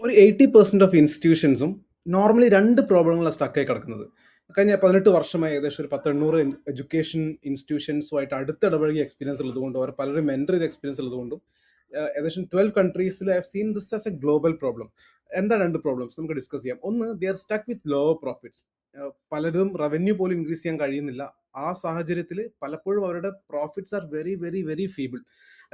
ഒരു 80% of ഇൻസ്റ്റിറ്റ്യൂഷൻസും normally രണ്ട് പ്രോബ്ലങ്ങളാണ് സ്റ്റക്കായി കിടക്കുന്നത്. കഴിഞ്ഞ 18 വർഷമായി ഏകദേശം ഒരു 800 എഡ്യൂക്കേഷൻ ഇൻസ്റ്റിറ്റ്യൂഷൻസുമായിട്ട് അടുത്ത് ഇടപഴകിയ എക്സ്പീരിയൻസ് ഉള്ളതുകൊണ്ടും അവർ പലരും മെൻറ്റർ ചെയ്ത എക്സ്പീരിയൻസ് ഉള്ളതുകൊണ്ടും ഏകദേശം 12 കൺട്രീസിൽ I have seen this as a global problem. എന്താ രണ്ട് പ്രോബ്ലംസ് നമുക്ക് ഡിസ്കസ് ചെയ്യാം. ഒന്ന്, they are stuck with lower profits. പലരും റവന്യൂ പോലും ഇൻക്രീസ് ചെയ്യാൻ കഴിയുന്നില്ല. ആ സാഹചര്യത്തിൽ പലപ്പോഴും അവരുടെ profits are very very very feeble.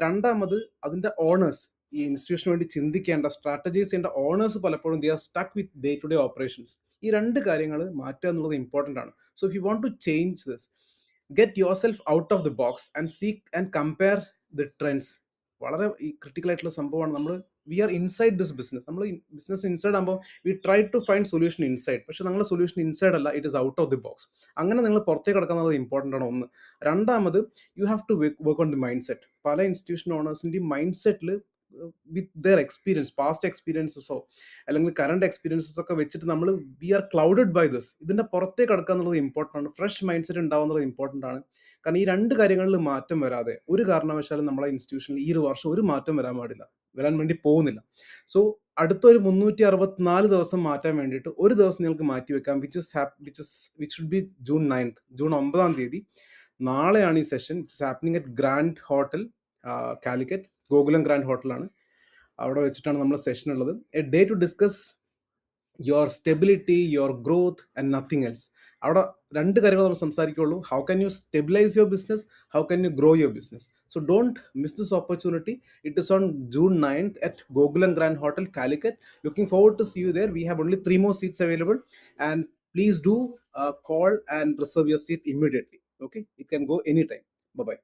രണ്ടാമത്, അതിൻ്റെ ഓണേഴ്സ്, ഈ ഇൻസ്റ്റിറ്റ്യൂഷന് വേണ്ടി ചിന്തിക്കേണ്ട, സ്ട്രാറ്റജൈസ് ചെയ്യേണ്ട ഓണേഴ്സ് പലപ്പോഴും they are stuck with day to day operations. ഈ രണ്ട് കാര്യങ്ങൾ മാറ്റുക എന്നുള്ളത് ഇമ്പോർട്ടൻ്റ് ആണ്. So if you want to change this, get yourself out of the box and seek and compare the trends. വളരെ ഈ ക്രിട്ടിക്കൽ ആയിട്ടുള്ള സംഭവമാണ്. നമ്മൾ we are inside this business. നമ്മൾ ബിസിനസ് ഇൻസൈഡ് ആകുമ്പോൾ we try to find solution inside. പക്ഷേ നിങ്ങളുടെ solution inside അല്ല, it is out of the box. അങ്ങനെ നിങ്ങൾ പുറത്തേക്ക് കിടക്കുന്നത് ഇമ്പോർട്ടൻ്റ് ആണ്. ഒന്ന്. രണ്ടാമത്, you have to work on the mindset. പല ഇൻസ്റ്റിറ്റ്യൂഷൻ ഓണേഴ്സിൻ്റെയും മൈൻഡ് സെറ്റിൽ വിത്ത് ദെയർ എക്സ്പീരിയൻസ്, പാസ്റ്റ് എക്സ്പീരിയൻസസോ അല്ലെങ്കിൽ കറണ്ട് എക്സ്പീരിയൻസസ് ഒക്കെ വെച്ചിട്ട് നമ്മൾ we are clouded by this. ഇതിൻ്റെ പുറത്തേക്ക് കിടക്കുക എന്നുള്ളത് ഇമ്പോർട്ടൻ്റ് ആണ്. ഫ്രഷ് മൈൻഡ് സെറ്റ് ഉണ്ടാവുന്നത് ഇമ്പോർട്ടൻ്റ് ആണ്. കാരണം ഈ രണ്ട് കാര്യങ്ങളിൽ മാറ്റം വരാതെ ഒരു കാരണവശാലും നമ്മളെ ഇൻസ്റ്റിറ്റ്യൂഷനിൽ ഈ ഒരു വർഷം ഒരു മാറ്റം വരാൻ പാടില്ല, വരാൻ വേണ്ടി പോകുന്നില്ല. സോ അടുത്തൊരു 364 ദിവസം മാറ്റാൻ വേണ്ടിയിട്ട് ഒരു ദിവസം നിങ്ങൾക്ക് മാറ്റി വെക്കാം, which should be June 9th, June 9 നാളെയാണ് ഈ session. It's happening at grand hotel Calicut, Gokulam grand ഹോട്ടലാണ്. അവിടെ വെച്ചിട്ടാണ് നമ്മുടെ സെഷൻ ഉള്ളത്. A day to discuss your stability, your growth and nothing else. അവിടെ രണ്ട് കാര്യങ്ങൾ നമ്മൾ സംസാരിക്കുകയുള്ളൂ. How can you stabilise your business, how can you grow your business. So don't miss this opportunity. It is on June 9th at Gokulam Grand Hotel, Calicut. Looking forward to see you there. We have only 3 more seats available, and please do call and reserve your seat immediately. Okay, it can go anytime. Bye bye.